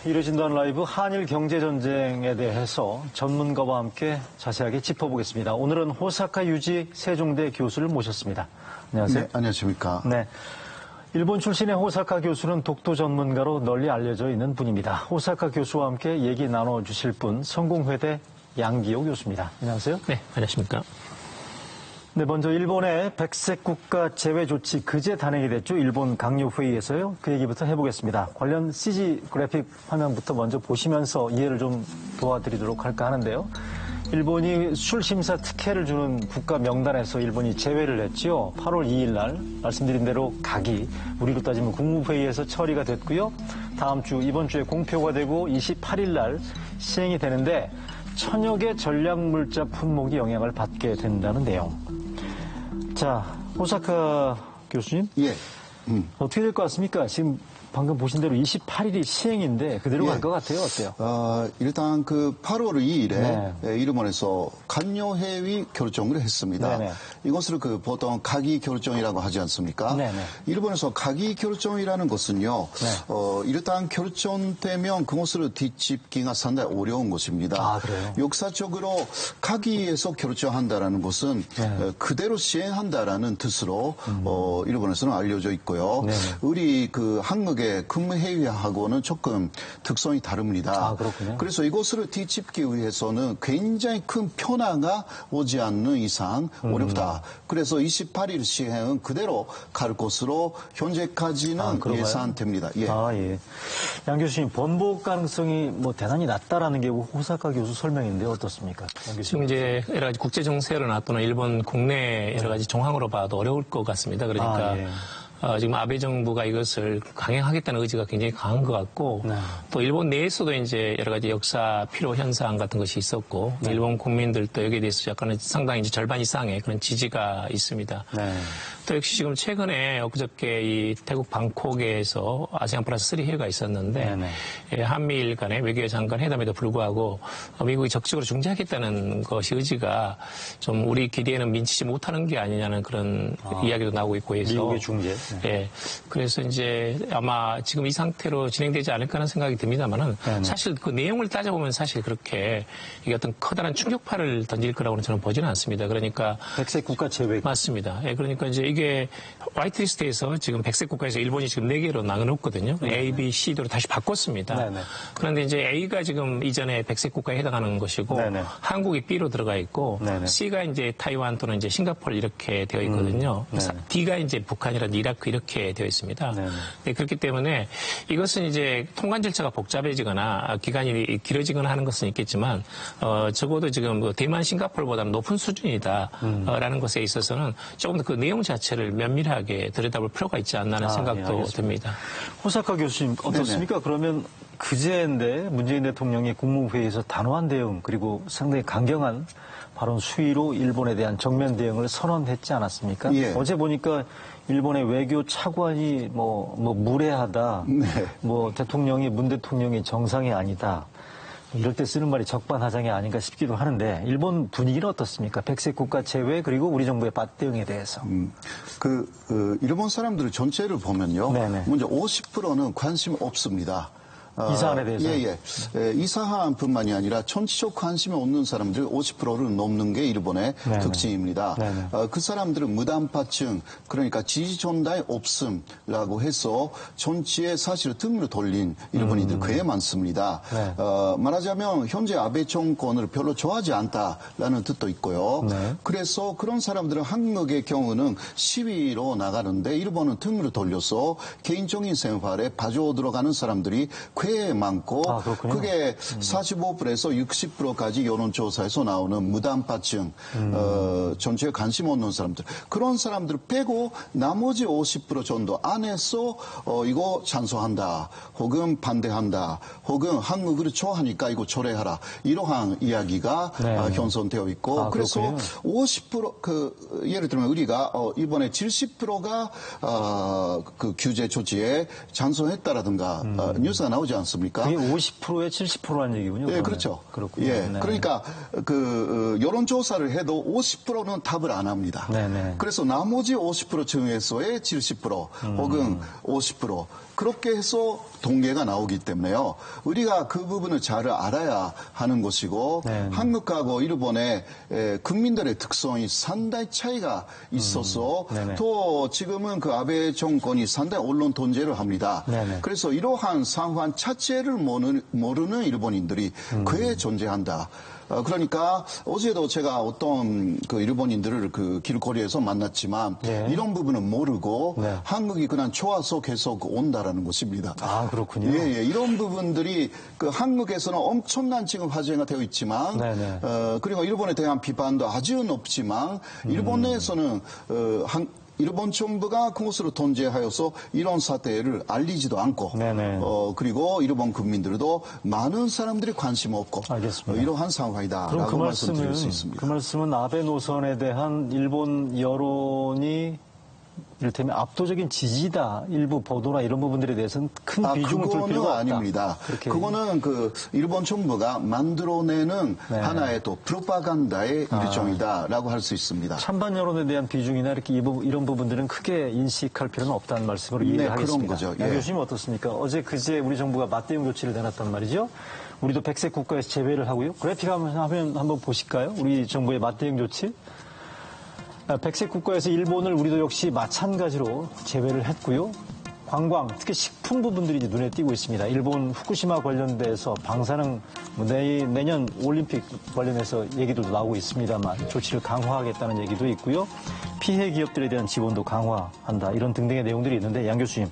이루어진다는 라이브 한일 경제전쟁에 대해서 전문가와 함께 자세하게 짚어보겠습니다. 오늘은 호사카 유지 세종대 교수를 모셨습니다. 안녕하세요. 네, 안녕하십니까. 네. 일본 출신의 호사카 교수는 독도 전문가로 널리 알려져 있는 분입니다. 호사카 교수와 함께 얘기 나눠주실 분, 성공회대 양기호 교수입니다. 안녕하세요. 네, 안녕하십니까. 네, 먼저 일본의 백색 국가 제외 조치 그제 단행이 됐죠. 일본 강요회의에서요. 그 얘기부터 해보겠습니다. 관련 CG 그래픽 화면부터 먼저 보시면서 이해를 좀 도와드리도록 할까 하는데요. 일본이 술 심사 특혜를 주는 국가 명단에서 일본이 제외를 했죠. 8월 2일 날 말씀드린 대로 가기, 우리로 따지면 국무회의에서 처리가 됐고요. 다음 주, 이번 주에 공표가 되고 28일 날 시행이 되는데 천여 개 전략물자 품목이 영향을 받게 된다는 내용. 자, 호사카 교수님. 예. 어떻게 될 것 같습니까? 지금 방금 보신 대로 28일이 시행인데 그대로 갈 것 같아요. 어때요? 일단 그 8월 2일에 일본에서 간요회의 결정을 했습니다. 네네. 이것을 그 보통 가기 결정이라고 하지 않습니까? 네네. 일본에서 가기 결정이라는 것은요. 일단 결정되면 그것을 뒤집기가 상당히 어려운 것입니다. 아, 그래요? 역사적으로 가기에서 결정한다라는 것은 그대로 시행한다라는 뜻으로 일본에서는 알려져 있고요. 네네. 우리 그 한국의 국무회의하고는 조금 특성이 다릅니다. 아, 그렇군요. 그래서 이것을 뒤집기 위해서는 굉장히 큰 변화가 오지 않는 이상 어렵다. 그래서 28일 시행은 그대로 갈 것으로 현재까지는 예상됩니다. 예. 아, 예. 양 교수님, 번복 가능성이 뭐 대단히 낮다라는 게 호사카 교수 설명인데 어떻습니까? 양 교수님. 지금 이제 여러 가지 국제 정세로나 또는 일본 국내 여러 가지 정황으로 봐도 어려울 것 같습니다. 그러니까 지금 아베 정부가 이것을 강행하겠다는 의지가 굉장히 강한 것 같고 또 일본 내에서도 이제 여러 가지 역사 필요 현상 같은 것이 있었고 일본 국민들도 여기에 대해서 약간은 상당히 이제 절반 이상의 그런 지지가 있습니다. 또 역시 지금 최근에 엊그저께 이 태국 방콕에서 아세안 플러스 3 회의가 있었는데 한미일 간의 외교장관 회담에도 불구하고 미국이 적극적으로 중재하겠다는 것이 의지가 좀 우리 기대에는 미치지 못하는 게 아니냐는 그런 이야기도 나오고 있고 해서 미국의 중재. 예. 그래서 이제 아마 지금 이 상태로 진행되지 않을까 하는 생각이 듭니다만은 사실 그 내용을 따져보면 사실 그렇게 이게 어떤 커다란 충격파를 던질 거라고는 저는 보지는 않습니다. 그러니까. 백색 국가 제외. 맞습니다. 예. 그러니까 이제 이게 화이트리스트에서 지금 백색 국가에서 일본이 지금 4개로 나눠놓거든요. A, B, C로 다시 바꿨습니다. 그런데 이제 A가 지금 이전에 백색 국가에 해당하는 것이고 한국이 B로 들어가 있고 C가 이제 타이완 또는 이제 싱가포르 이렇게 되어 있거든요. D가 이제 북한이라든지 이라크 이렇게 되어 있습니다. 네, 그렇기 때문에 이것은 이제 통관 절차가 복잡해지거나 기간이 길어지거나 하는 것은 있겠지만 적어도 지금 대만 싱가포르보다는 높은 수준이다라는 것에 있어서는 조금 더 그 내용 자체를 면밀하게 들여다볼 필요가 있지 않나 하는 생각도 듭니다. 호사카 교수님 어떻습니까? 그러면 그제인데 문재인 대통령이 국무회의에서 단호한 대응 그리고 상당히 강경한 발언 수위로 일본에 대한 정면 대응을 선언했지 않았습니까? 어제 보니까 일본의 외교 차관이 뭐 무례하다. 뭐 문 대통령이 정상이 아니다. 이럴 때 쓰는 말이 적반하장이 아닌가 싶기도 하는데 일본 분위기는 어떻습니까? 백색 국가 제외 그리고 우리 정부의 맞대응에 대해서. 일본 사람들 전체를 보면요. 먼저 50%는 관심 없습니다. 이 사안에 대해서? 이 사안뿐만이 아니라 전체적 관심이 없는 사람들이 50%를 넘는 게 일본의 특징입니다. 그 사람들은 무단파층, 그러니까 지지 전달이 없음이라고 해서 정치에 사실 등을 돌린 일본인들 꽤 많습니다. 말하자면 현재 아베 정권을 별로 좋아하지 않다라는 뜻도 있고요. 그래서 그런 사람들은 한국의 경우는 시위로 나가는데 일본은 등을 돌려서 개인적인 생활에 빠져 들어가는 사람들이 꽤 많고 그게 45%에서 60%까지 여론조사에서 나오는 무단파층 전체에 관심 없는 사람들 그런 사람들 빼고 나머지 50% 정도 안에서 이거 찬성한다 혹은 반대한다 혹은 한국을 좋아하니까 이거 철회하라 이러한 이야기가 형성되어 있고 그래서 50% 예를 들면 우리가 이번에 70%가 그 규제 조치에 찬성했다라든가 뉴스가 나오지 나오지 않습니까? 그게 50%에 70%라는 얘기군요. 예, 그렇죠. 그렇군요. 예, 네. 그러니까 여론조사를 해도 50%는 답을 안 합니다. 네네. 그래서 나머지 50% 중에서의 70% 혹은 50% 그렇게 해서 통계가 나오기 때문에요. 우리가 그 부분을 잘 알아야 하는 것이고 네. 한국하고 일본의 국민들의 특성이 상당히 차이가 있어서 또 지금은 그 아베 정권이 상당히 언론 통제를 합니다. 네네. 그래서 이러한 상황 자체를 모르는 일본인들이 꽤 존재한다. 그러니까 어제도 제가 어떤 그 일본인들을 그 길거리에서 만났지만 네. 이런 부분은 모르고 네. 한국이 그냥 좋아서 계속 온다라는 것입니다. 아, 그렇군요. 예, 예. 이런 부분들이 그 한국에서는 엄청난 지금 화제가 되어 있지만 네네. 그리고 일본에 대한 비판도 아주 높지만 일본 내에서는 일본 정부가 그것으로 통제하여서 이런 사태를 알리지도 않고 네네. 그리고 일본 국민들도 많은 사람들이 관심 없고 알겠습니다. 이러한 상황이다라고 말씀드릴 수 있습니다. 그 말씀은 아베 노선에 대한 일본 여론이 이를테면 압도적인 지지다 일부 보도나 이런 부분들에 대해서는 큰 비중을 둘 필요가 없다. 아닙니다. 그렇게. 그거는 그 일본 정부가 만들어내는 네. 하나의 또 프로파간다의 일종이다라고 할 수 있습니다. 찬반 여론에 대한 비중이나 이렇게 이런 부분들은 크게 인식할 필요는 없다는 말씀으로 이해를 하겠습니다. 그런 거죠. 양 예. 교수님 어떻습니까? 어제 그제 우리 정부가 맞대응 조치를 내놨단 말이죠. 우리도 백색 국가에서 제외를 하고요. 그래픽 한번 보실까요? 우리 정부의 맞대응 조치. 백색 국가에서 일본을 우리도 역시 마찬가지로 제외를 했고요. 관광, 특히 식품 부분들이 이제 눈에 띄고 있습니다. 일본 후쿠시마 관련돼서 방사능 내년 올림픽 관련해서 얘기도 나오고 있습니다만 조치를 강화하겠다는 얘기도 있고요. 피해 기업들에 대한 지원도 강화한다. 이런 등등의 내용들이 있는데 양 교수님,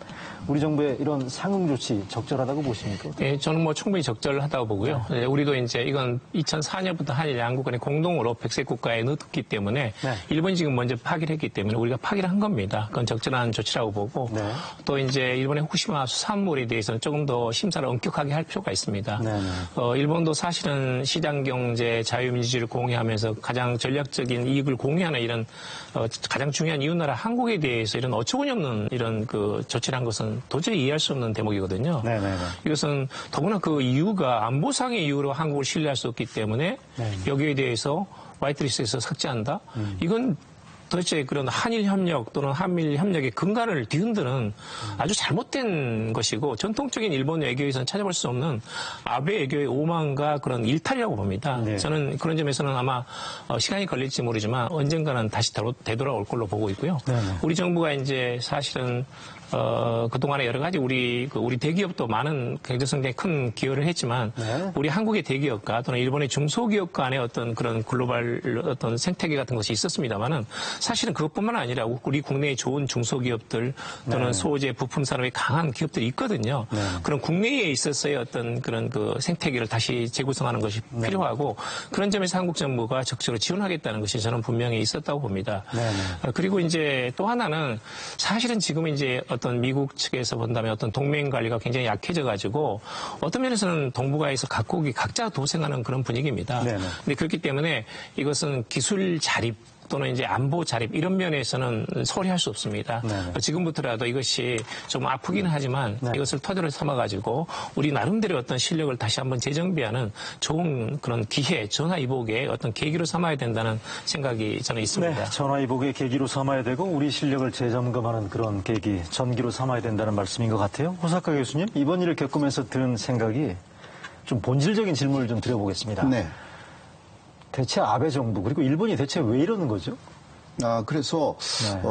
우리 정부의 이런 상응 조치 적절하다고 보십니까? 네, 저는 뭐 충분히 적절하다고 보고요. 네, 우리도 이제 이건 2004년부터 한일 양국 간에 공동으로 백색 국가에 넣었기 때문에 네. 일본이 지금 먼저 파기를 했기 때문에 우리가 파기를 한 겁니다. 그건 적절한 조치라고 보고 네. 또 이제 일본의 후쿠시마 수산물에 대해서는 조금 더 심사를 엄격하게 할 필요가 있습니다. 네. 일본도 사실은 시장 경제, 자유민주주의를 공유하면서 가장 전략적인 이익을 공유하는 이런 가장 중요한 이웃나라 한국에 대해서 이런 어처구니 없는 이런 그 조치를 한 것은 도저히 이해할 수 없는 대목이거든요. 네네네. 이것은 더구나 그 이유가 안보상의 이유로 한국을 신뢰할 수 없기 때문에 여기에 대해서 화이트리스트에서 삭제한다? 이건 도대체 그런 한일 협력 또는 한미일 협력의 근간을 뒤흔드는 아주 잘못된 것이고 전통적인 일본 외교에서는 찾아볼 수 없는 아베 외교의 오만과 그런 일탈이라고 봅니다. 네. 저는 그런 점에서는 아마 시간이 걸릴지 모르지만 언젠가는 다시 되돌아올 걸로 보고 있고요. 네네. 우리 정부가 이제 사실은 그동안에 여러 가지 우리 대기업도 많은 경제성장에 큰 기여를 했지만 네. 우리 한국의 대기업과 또는 일본의 중소기업 간의 어떤 그런 글로벌 어떤 생태계 같은 것이 있었습니다만은 사실은 그것뿐만 아니라 우리 국내에 좋은 중소기업들 또는 네. 소재 부품 산업에 강한 기업들이 있거든요. 네. 그런 국내에 있었어의 어떤 그런 그 생태계를 다시 재구성하는 것이 필요하고 그런 점에서 한국 정부가 적극적으로 지원하겠다는 것이 저는 분명히 있었다고 봅니다. 네. 그리고 이제 또 하나는 사실은 지금 이제 어떤 미국 측에서 본다면 어떤 동맹 관리가 굉장히 약해져 가지고 어떤 면에서는 동북아에서 각국이 각자 도생하는 그런 분위기입니다. 네네. 근데 그렇기 때문에 이것은 기술 자립 또는 이제 안보 자립 이런 면에서는 소홀히 할 수 없습니다. 네네. 지금부터라도 이것이 좀 아프기는 하지만 네. 이것을 토대로 삼아가지고 우리 나름대로 어떤 실력을 다시 한번 재정비하는 좋은 그런 기회, 전화위복의 어떤 계기로 삼아야 된다는 생각이 저는 있습니다. 네, 전화위복의 계기로 삼아야 되고 우리 실력을 재점검하는 그런 계기, 전기로 삼아야 된다는 말씀인 것 같아요. 호사카 교수님, 이번 일을 겪으면서 드는 생각이 좀 본질적인 질문을 좀 드려보겠습니다. 네. 대체 아베 정부 그리고 일본이 대체 왜 이러는 거죠? 그래서, 네.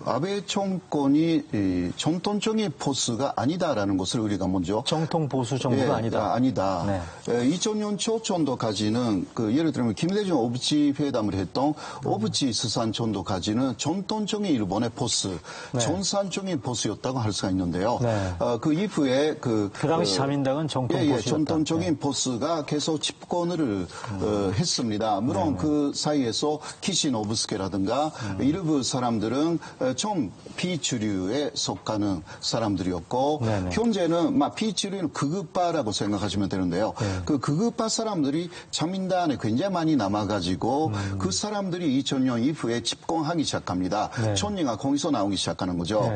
아베 정권이 전통적인 보수가 아니다라는 것을 우리가 먼저. 정통 보수 정부가 아니다. 아니다. 네. 2000년 초전도까지는 예를 들면 김대중 오부치 회담을 했던 오부치 스산전도까지는 전통적인 일본의 보수, 네. 전산적인 보수였다고 할 수가 있는데요. 네. 그 이후에 그 당시 자민당은 정통 보수였다. 전통적인 보수가 계속 집권을 했습니다. 물론 네. 그 사이에서 키시 노부스케라든가 일부 사람들은 좀 비주류에 속하는 사람들이었고 네네. 현재는 비주류는 극우파라고 생각하시면 되는데요. 네. 그 극우파 사람들이 자민당에 굉장히 많이 남아가지고 그 사람들이 2000년 이후에 집권하기 시작합니다. 네. 촌리가 거기서 나오기 시작하는 거죠.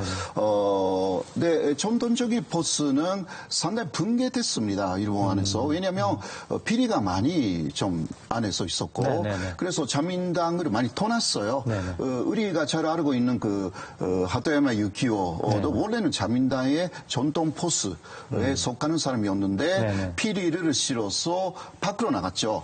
네, 전통적인 보스는 상당히 붕괴됐습니다. 일본 안에서. 왜냐하면 비리가 많이 좀 안에서 있었고 네네네. 그래서 자민당을 많이 떠났어요. 네네. 우리가 잘 알고 있는 그 하토야마 유키오도 원래는 자민당의 전통 포스에 속하는 사람이었는데 네네. 비리를 실어서 밖으로 나갔죠.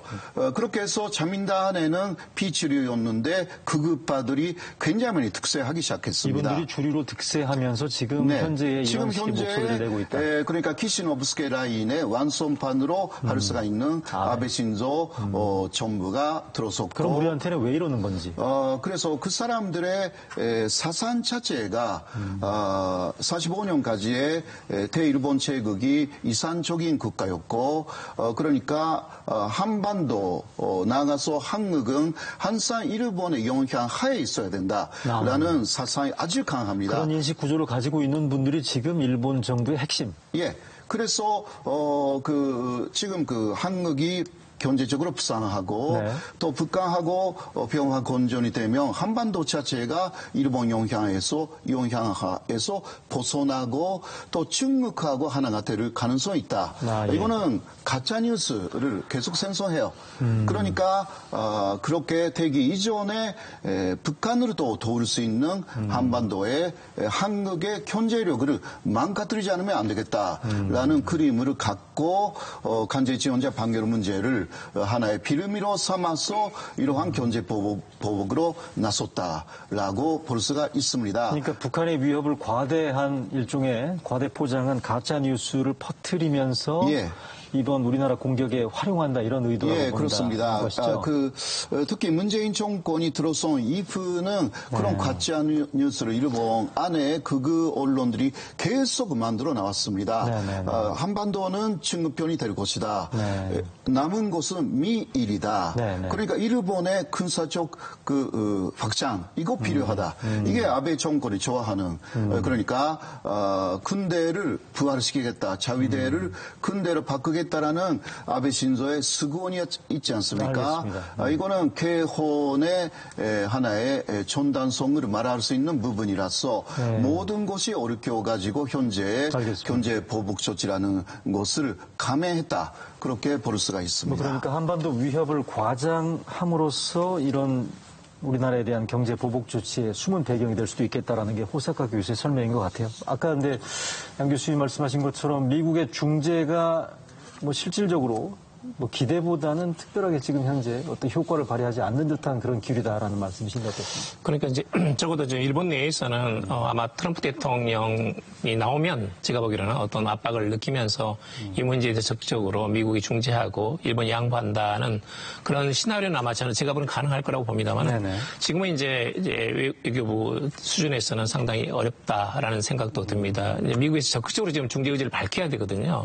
그렇게 해서 자민당에는 비주류였는데 극우파들이 굉장히 많이 득세하기 시작했습니다. 이분들이 주류로 득세하면서 지금 네. 현재의 지금 이런 식의 목소리를 내고 있다. 그러니까 키시노부스케 라인의 완성판으로 할 수가 있는 아베 신조 정부가 들어섰고 그럼 우리한테는 왜 이러는 건지. 그래서 그 사람들의 사상 자체가 45년까지의 대일본 제국이 이산적인 국가였고 그러니까 한반도 나가서 한국은 항상 일본의 영향 하에 있어야 된다라는 사상이 아주 강합니다. 그런 인식 구조를 가지고 있는 분들이 지금 일본 정부의 핵심. 예. 그래서 지금 한국이 경제적으로 부상하고 네. 또 북한하고 병화 건전이 되면 한반도 자체가 일본 영향하에서 벗어나고 또 중국하고 하나가 될 가능성이 있다. 예. 이거는 가짜 뉴스를 계속 생성해요. 그러니까 그렇게 되기 이전에 북한으로도 도울 수 있는 한반도에 한국의 경제력을 망가뜨리지 않으면 안 되겠다라는 그림을 갖고 간제 지원자 판결 문제를 하나의 빌미로 삼아서 이러한 경제 보복으로 나섰다라고 볼 수가 있습니다. 그러니까 북한의 위협을 과대한 일종의 과대 포장한 가짜 뉴스를 퍼뜨리면서 예. 이번 우리나라 공격에 활용한다 이런 의도라고 예, 본다. 그렇습니다. 것이죠. 특히 문재인 정권이 들어선 이후는 그런 가짜 뉴스를 일본 안에 극우 언론들이 계속 만들어 나왔습니다. 한반도는 중국편이 될 것이다. 네. 남은 곳은 미일이다. 네네. 그러니까 일본의 군사적 확장 이거 필요하다. 이게 아베 정권이 좋아하는 그러니까 군대를 부활시키겠다. 자위대를 군대로 바꾸겠다라는 아베 신조의 수군이 있지 않습니까? 이거는 개헌의 하나의 전단성을 말할 수 있는 부분이라서 모든 것이 얽혀가지고 현재 경제 보복 조치라는 것을 감행했다. 그렇게 볼 수가 있습니다. 그러니까 한반도 위협을 과장함으로써 이런 우리나라에 대한 경제 보복 조치의 숨은 배경이 될 수도 있겠다라는 게 호사카 교수의 설명인 것 같아요. 아까 근데 양 교수님 말씀하신 것처럼 미국의 중재가 실질적으로 기대보다는 특별하게 지금 현재 어떤 효과를 발휘하지 않는 듯한 그런 기류다라는 말씀이신 것 같습니다. 그러니까 이제 적어도 일본 내에서는 아마 트럼프 대통령이 나오면 제가 보기로는 어떤 압박을 느끼면서 이 문제에 대해서 적극적으로 미국이 중재하고 일본이 양보한다는 그런 시나리오는 아마 제가 보기에는 가능할 거라고 봅니다만 지금은 이제 외교부 수준에서는 상당히 어렵다라는 생각도 듭니다. 이제 미국에서 적극적으로 지금 중재 의지를 밝혀야 되거든요.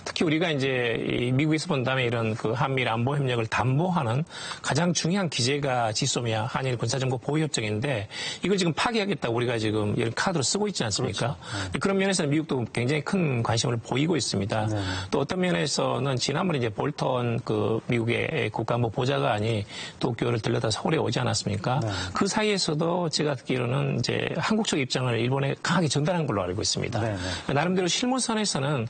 특히 우리가 이제 미국에서 본다면 이런 한미일 안보 협력을 담보하는 가장 중요한 기제가 지소미아 한일 군사정보 보호협정인데 이걸 지금 파기하겠다고 우리가 지금 이런 카드로 쓰고 있지 않습니까? 그렇죠. 그런 면에서는 미국도 굉장히 큰 관심을 보이고 있습니다. 또 어떤 면에서는 지난번에 이제 볼턴 미국의 국가안보 보좌관이 도쿄를 들렀다 서울에 오지 않았습니까? 그 사이에서도 제가 듣기로는 이제 한국 쪽 입장을 일본에 강하게 전달한 걸로 알고 있습니다. 나름대로 실무선에서는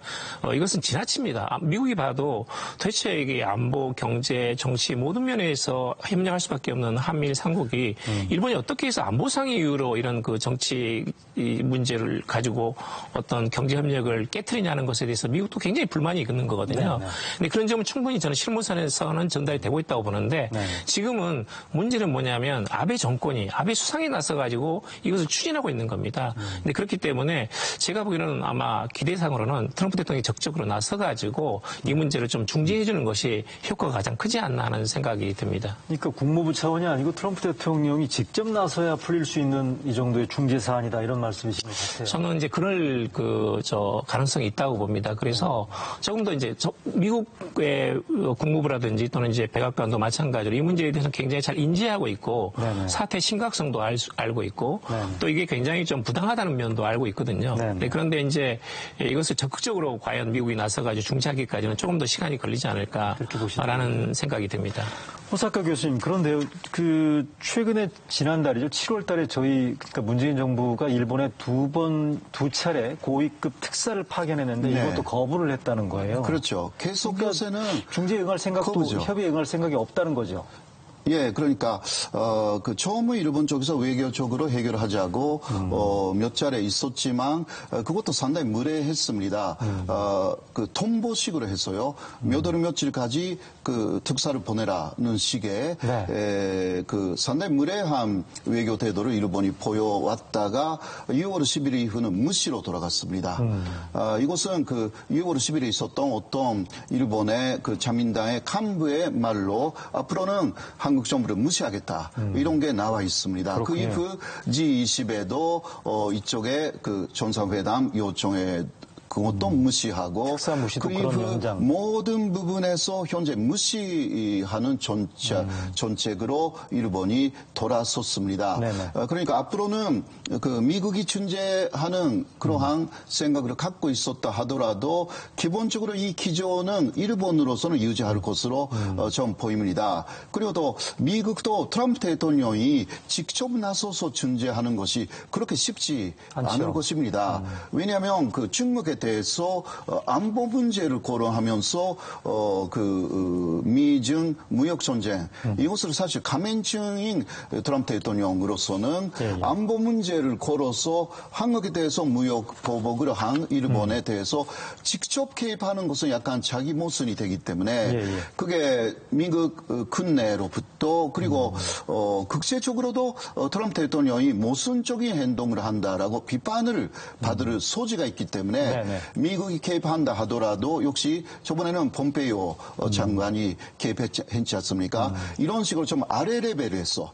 이것은 지나칩니다. 미국이 봐도 도대체 이게 안보, 경제, 정치 모든 면에서 협력할 수밖에 없는 한미일 삼국이 일본이 어떻게 해서 안보상의 이유로 이런 정치 문제를 가지고 어떤 경제 협력을 깨트리냐는 것에 대해서 미국도 굉장히 불만이 있는 거거든요. 근데 그런 점은 충분히 저는 실무선에서는 전달이 되고 있다고 보는데 지금은 문제는 뭐냐면 아베 정권이 아베 수상이 나서가지고 이것을 추진하고 있는 겁니다. 근데 그렇기 때문에 제가 보기에는 아마 기대상으로는 트럼프 대통령이 적극적으로 나서가지고 이 문제를 좀 중재 해주는 것이 효과가 가장 크지 않나 하는 생각이 듭니다. 그러니까 국무부 차원이 아니고 트럼프 대통령이 직접 나서야 풀릴 수 있는 이 정도의 중재 사안이다 이런 말씀이신 것 같아요. 저는 이제 그럴 가능성이 있다고 봅니다. 그래서 조금 더 이제 미국의 국무부라든지 또는 이제 백악관도 마찬가지로 이 문제에 대해서 굉장히 잘 인지하고 있고 네네. 사태의 심각성도 알고 있고 네네. 또 이게 굉장히 좀 부당하다는 면도 알고 있거든요. 네, 그런데 이제 이것을 적극적으로 과연 미국이 나서가지고 중재하기까지는 조금 더 시간이 걸리지 않을까라는 생각이 듭니다. 호사카 교수님, 그런데요, 최근에 지난달이죠. 7월 달에 그러니까 문재인 정부가 일본에 두 차례 고위급 특사를 파견했는데 네. 이것도 거부를 했다는 거예요. 그렇죠. 계속 요새는 중재에 응할 생각도 거부죠. 협의에 응할 생각이 없다는 거죠. 예, 그러니까 처음에 일본 쪽에서 외교적으로 해결하자고 몇 차례 있었지만 그것도 상당히 무례했습니다. 통보식으로 했어요. 몇 월 며칠까지 특사를 보내라는 식의 네. 상당히 무례한 외교 태도를 일본이 보여왔다가 6월 10일 이후는 무시로 돌아갔습니다. 이것은 6월 10일에 있었던 어떤 일본의 자민당의 간부의 말로 앞으로는 한국 정부를 무시하겠다. 이런 게 나와 있습니다. 그렇군요. 그 이후 G20에도 이쪽에 정상회담 요청에 그것도 무시하고 특사 무시도 그 그런 이후 현장. 모든 부분에서 현재 무시하는 정책으로 일본이 돌아섰습니다. 그러니까 앞으로는 미국이 중재하는 그러한 생각을 갖고 있었다 하더라도 기본적으로 이 기조는 일본으로서는 유지할 것으로 좀 보입니다. 그리고 또 미국도 트럼프 대통령이 직접 나서서 중재하는 것이 그렇게 쉽지 않을 것입니다. 왜냐하면 중국에 대해서 안보 문제를 고려하면서 미중 무역 전쟁 이것을 사실 가맹중인 트럼프 대통령으로서는 안보 문제를 걸어서 한국에 대해서 무역 보복을 한 일본에 대해서 직접 개입하는 것은 약간 자기 모순이 되기 때문에 그게 미국 군내로부터 그리고 국제적으로도 트럼프 대통령이 모순적인 행동을 한다라고 비판을 받을 소지가 있기 때문에 미국이 개입한다 하더라도 역시 저번에는 폼페이오 장관이 개입했지 않습니까? 이런 식으로 좀 아래 레벨에서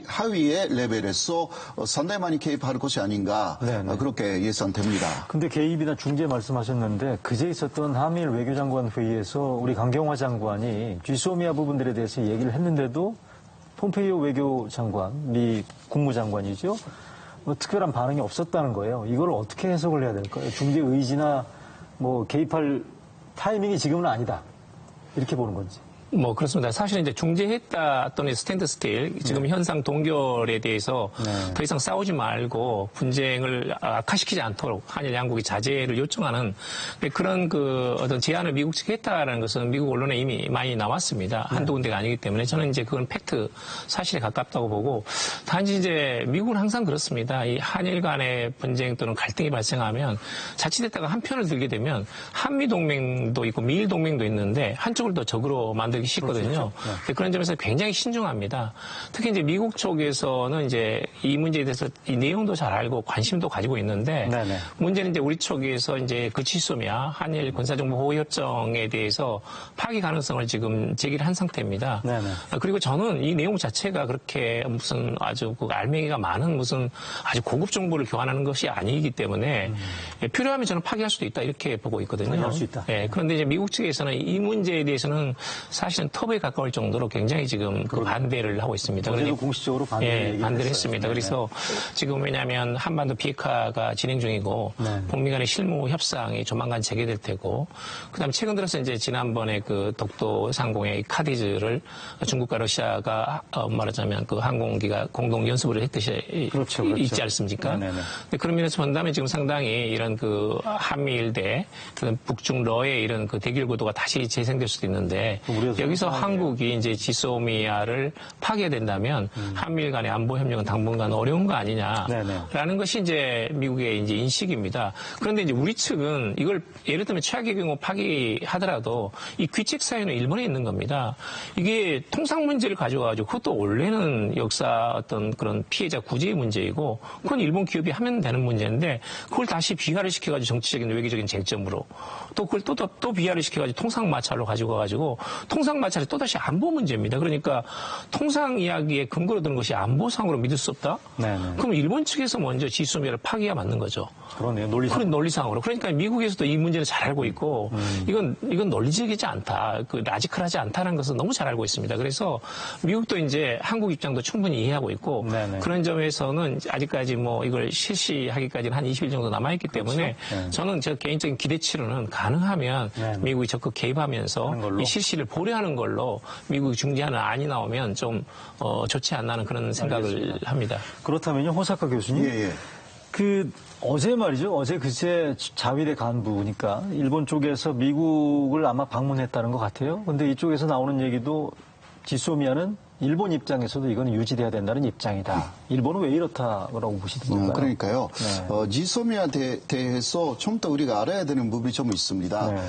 하위의 레벨에서 상당히 많이 개입할 것이 아닌가 그렇게 예상됩니다. 근데 개입이나 중재 말씀하셨는데 그제 있었던 한미일 외교장관 회의에서 우리 강경화 장관이 쥐소미아 부분들에 대해서 얘기를 했는데도 폼페이오 외교장관, 미 국무장관이죠. 특별한 반응이 없었다는 거예요. 이걸 어떻게 해석을 해야 될까요? 중재 의지나 개입할 타이밍이 지금은 아니다. 이렇게 보는 건지. 그렇습니다. 사실은 이제 중재했다 또는 스탠드 스틸, 지금 현상 동결에 대해서 더 이상 싸우지 말고 분쟁을 악화시키지 않도록 한일 양국이 자제를 요청하는 그런 어떤 제안을 미국 측에 했다라는 것은 미국 언론에 이미 많이 나왔습니다. 한두 군데가 아니기 때문에 저는 이제 그건 팩트, 사실에 가깝다고 보고 단지 이제 미국은 항상 그렇습니다. 이 한일 간의 분쟁 또는 갈등이 발생하면 자칫했다가 한 편을 들게 되면 한미 동맹도 있고 미일 동맹도 있는데 한쪽을 더 적으로 만들기 쉽거든요. 그런 점에서 굉장히 신중합니다. 특히 이제 미국 쪽에서는 이제 이 문제에 대해서 이 내용도 잘 알고 관심도 가지고 있는데 문제는 이제 우리 쪽에서 이제 취소미아 한일 군사정보 보호 협정에 대해서 파기 가능성을 지금 제기를 한 상태입니다. 그리고 저는 이 내용 자체가 그렇게 무슨 아주 알맹이가 많은 무슨 아주 고급 정보를 교환하는 것이 아니기 때문에 필요하면 저는 파기할 수도 있다 이렇게 보고 있거든요. 파기할 수 있다. 그런데 이제 미국 측에서는 이 문제에 대해서는 사실은 텁에 가까울 정도로 굉장히 지금 반대를 하고 있습니다. 어제도 공식적으로 반대를 했습니다. 그래서 지금 왜냐하면 한반도 비핵화가 진행 중이고 북미 간의 실무 협상이 조만간 재개될 테고, 그다음에 최근 들어서 이제 지난번에 독도 상공의 카디즈를 중국과 러시아가 말하자면 항공기가 공동 연습을 했듯이 그렇죠. 있지 않습니까? 그런 면에서 본다면 지금 상당히 이런 한미일 대 북중 러의 이런 대결 구도가 다시 재생될 수도 있는데 여기서 한국이 이제 지소미아를 파괴된다면 한미일 간의 안보 협력은 당분간 어려운 거 아니냐라는 것이 이제 미국의 이제 인식입니다. 그런데 이제 우리 측은 이걸 예를 들면 최악의 경우 파기하더라도 이 귀책 사유는 일본에 있는 겁니다. 이게 통상 문제를 가져와가지고 그것도 원래는 역사 어떤 그런 피해자 구제의 문제이고 그건 일본 기업이 하면 되는 문제인데 그걸 다시 비하를 시켜가지고 정치적인 외교적인 쟁점으로 또 그걸 또 비하를 시켜가지고 통상 마찰로 가지고 와가지고 통상 마찰이 또다시 안보 문제입니다. 그러니까 통상 이야기의 근거로 드는 것이 안보상으로 믿을 수 없다? 네네. 그럼 일본 측에서 먼저 지소미아를 파기해야 맞는 거죠. 그러네요. 논리상으로. 그러니까 미국에서도 이 문제는 잘 알고 있고 이건 논리적이지 않다. 그 라지컬하지 않다는 것은 너무 잘 알고 있습니다. 그래서 미국도 이제 한국 입장도 충분히 이해하고 있고 네네. 그런 점에서는 아직까지 뭐 이걸 실시하기까지는 한 20일 정도 남아있기 때문에 그렇죠? 저는 제 개인적인 기대치로는 가능하면 네네. 미국이 적극 개입하면서 이 실시를 보류하는 걸로 미국이 중재하는 안이 나오면 좀 좋지 않나는 그런 생각을 알겠습니다. 합니다. 그렇다면요, 호사카 교수님. 예. 어제 말이죠. 그제 자위대 간부니까 일본 쪽에서 미국을 아마 방문했다는 것 같아요. 근데 이쪽에서 나오는 얘기도 지소미아는 일본 입장에서도 이건 유지돼야 된다는 입장이다. 일본은 왜 이렇다고 보시던가요? 그러니까요. 네. 지소미아에 대해서 좀 더 우리가 알아야 되는 부분이 좀 있습니다. 네.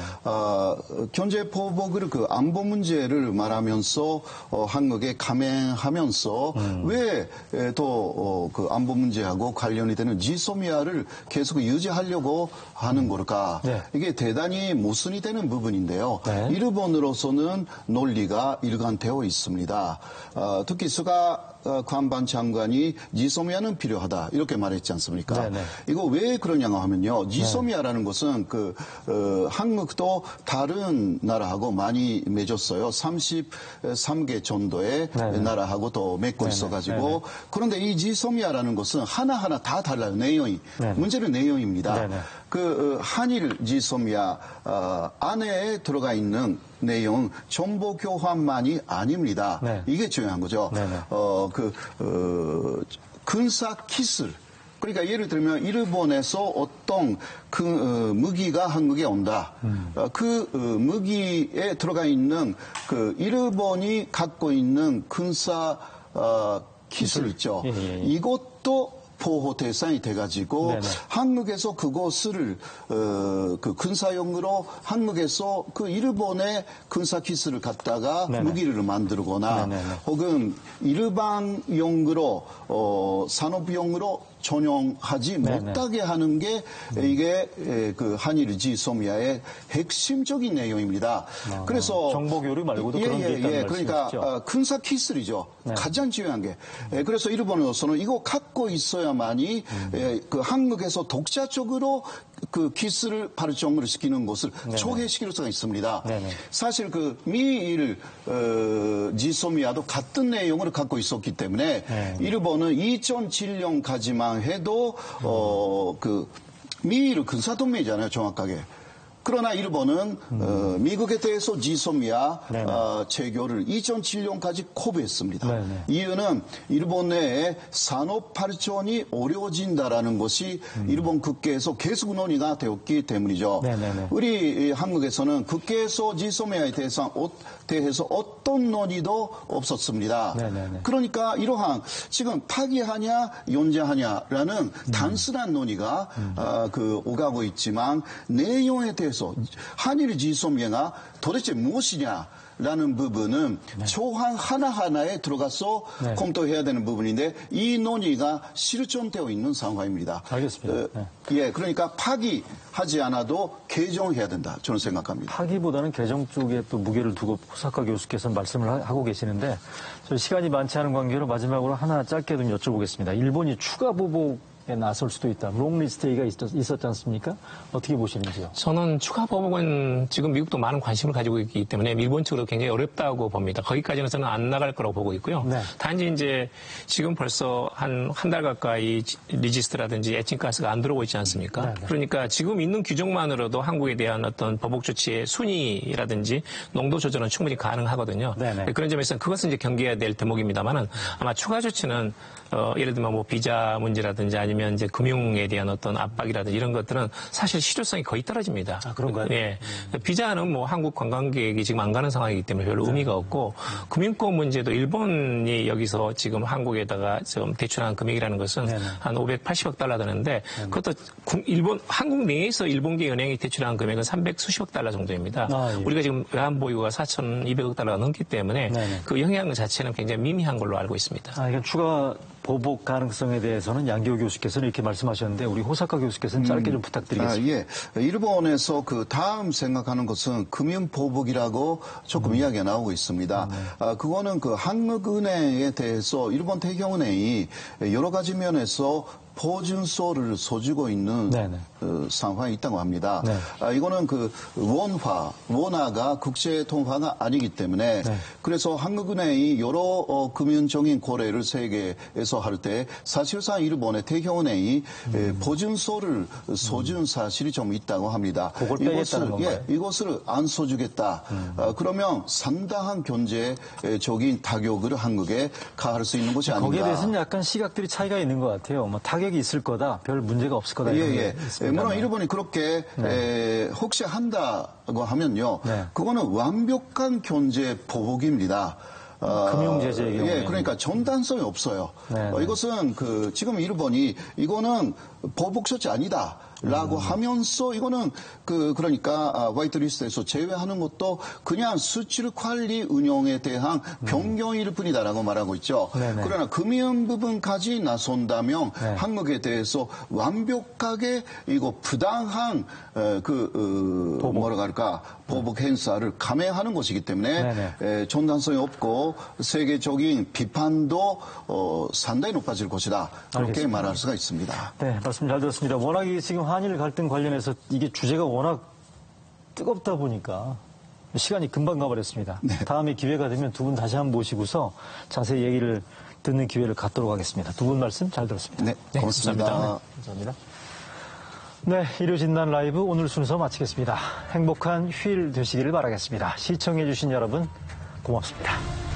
경제 보복을 그 안보 문제를 말하면서 한국에 감행하면서 왜 또 그 안보 문제하고 관련이 되는 지소미아를 계속 유지하려고 하는 걸까? 네. 이게 대단히 모순이 되는 부분인데요. 네. 일본으로서는 논리가 일관되어 있습니다. 특히 스가 관방 장관이 지소미아는 필요하다 이렇게 말했지 않습니까? 네네. 이거 왜 그러냐고 하면요, 지소미아라는 것은 한국도 다른 나라하고 많이 맺었어요. 33개 정도의 나라하고 또 맺고 있어가지고 그런데 이 지소미아라는 것은 하나하나 다 달라요. 내용이. 문제는 내용입니다. 한일 지소미아 안에 들어가 있는 내용 정보 교환만이 아닙니다. 네. 이게 중요한 거죠. 군사 기술. 그러니까 예를 들면 일본에서 어떤 무기가 한국에 온다. 무기에 들어가 있는 일본이 갖고 있는 군사 기술 있죠. 이것도 보호 대상이 돼가지고 한국에서 그것을 군사용으로 한국에서 일본의 군사 기술을 갖다가 무기를 만들거나 혹은 일반용으로 산업용으로 전용하지 못하게 하는 게 이게 한일 지소미아의 핵심적인 내용입니다. 그래서 정보 교류 말고도 그런 게 있다는 그러니까 말씀이시죠? 군사 기술이죠. 가장 중요한 게. 그래서 일본으로서는 이거 갖고 있어야만이 한국에서 독자적으로 기술을 발전을 시키는 것을 초회시킬 수가 있습니다. 사실 미일 지소미아도 같은 내용을 갖고 있었기 때문에 일본은 2007년까지만 해도 미일 군사동맹이잖아요, 정확하게. 그러나 일본은 미국에 대해서 지소미아 체결을 2007년까지 거부했습니다. 이유는 일본 내에 산업 발전이 어려워진다라는 것이 일본 국회에서 계속 논의가 되었기 때문이죠. 우리 한국에서는 국회에서 지소미아에 대해서 어떤 논의도 없었습니다. 그러니까 이러한 지금 파기하냐 연장하냐라는 단순한 논의가 오가고 있지만 내용에 대해서 한일 지소미아가 도대체 무엇이냐라는 부분은 조항 하나하나에 들어가서 검토해야 되는 부분인데 이 논의가 실존되어 있는 상황입니다. 알겠습니다. 그러니까 파기하지 않아도 개정해야 된다. 저는 생각합니다. 파기보다는 개정 쪽에 또 무게를 두고 호사카 교수께서 말씀을 하고 계시는데 저희 시간이 많지 않은 관계로 마지막으로 하나 짧게 좀 여쭤보겠습니다. 일본이 추가 보복에 나설 수도 있다. 롱리스트가 있었지 않습니까? 어떻게 보시는지요? 저는 추가 보복은 지금 미국도 많은 관심을 가지고 있기 때문에 일본 측으로 굉장히 어렵다고 봅니다. 거기까지는 저는 안 나갈 거라고 보고 있고요. 단지 이제 지금 벌써 한 달 가까이 리지스트라든지 에칭가스가 안 들어오고 있지 않습니까? 그러니까 지금 있는 규정만으로도 한국에 대한 어떤 보복 조치의 순위라든지 농도 조절은 충분히 가능하거든요. 그런 점에서는 그것은 이제 경계해야 될 대목입니다만은 아마 추가 조치는 예를 들면 비자 문제라든지 아니면 아니면 이제 금융에 대한 어떤 압박이라든지 이런 것들은 사실 실효성이 거의 떨어집니다. 아, 그런가요? 예. 비자는 뭐 한국 관광객이 지금 안 가는 상황이기 때문에 별로 의미가 없고 금융권 문제도 일본이 여기서 지금 한국에다가 좀 대출한 금액이라는 것은 한 580억 달러 되는데 그것도 한국 내에서 일본계 은행이 대출한 금액은 300수십억 달러 정도입니다. 우리가 지금 외환보유가 4,200억 달러가 넘기 때문에 그 영향 자체는 굉장히 미미한 걸로 알고 있습니다. 그러니까 추가 보복 가능성에 대해서는 양기호 교수께서는 이렇게 말씀하셨는데 우리 호사카 교수께서는 짧게 좀 부탁드리겠습니다. 예. 일본에서 그 다음 생각하는 것은 금융 보복이라고 조금 이야기가 나오고 있습니다. 그거는 그 한국은행에 대해서 일본 대형은행이 여러 가지 면에서 보증서를 써주고 있는 상황이 있다고 합니다. 이거는 그 원화가 국제 통화가 아니기 때문에 그래서 한국은행이 여러 금융적인 거래를 세계에서 할 때 사실상 일본의 대형은행이 보증서를 써준 사실이 좀 있다고 합니다. 그걸 빼겠다는 건가요? 이것을 안 써주겠다. 그러면 상당한 경제적인 타격을 한국에 가할 수 있는 것이 아닌가. 거기에 대해서는 약간 시각들이 차이가 있는 것 같아요. 뭐 타격이 있을 거다, 별 문제가 없을 거다. 물론 일본이 그렇게 혹시 한다고 하면요, 그거는 완벽한 경제 보복입니다. 금융제재의 경우에. 그러니까 전단성이 없어요. 이것은 지금 일본이 이거는 보복 조치 아니다. 라고 하면서 이거는 그러니까 화이트리스트에서 제외하는 것도 그냥 수출 관리 운영에 대한 변경일 뿐이다라고 말하고 있죠. 그러나 금융 부분까지 나선다면 한국에 대해서 완벽하게 이거 부당한 뭐라고 할까 보복 행사를 감행하는 것이기 때문에 전단성이 없고 세계적인 비판도 상당히 높아질 것이다. 그렇게 알겠습니다. 말할 수가 있습니다. 네, 말씀 잘 들었습니다. 워낙 지금 한일 갈등 관련해서 이게 주제가 워낙 뜨겁다 보니까 시간이 금방 가버렸습니다. 다음에 기회가 되면 두 분 다시 한번 모시고서 자세히 얘기를 듣는 기회를 갖도록 하겠습니다. 두 분 말씀 잘 들었습니다. 네, 고맙습니다. 감사합니다. 네, 일요진단 라이브 오늘 순서 마치겠습니다. 행복한 휴일 되시기를 바라겠습니다. 시청해주신 여러분 고맙습니다.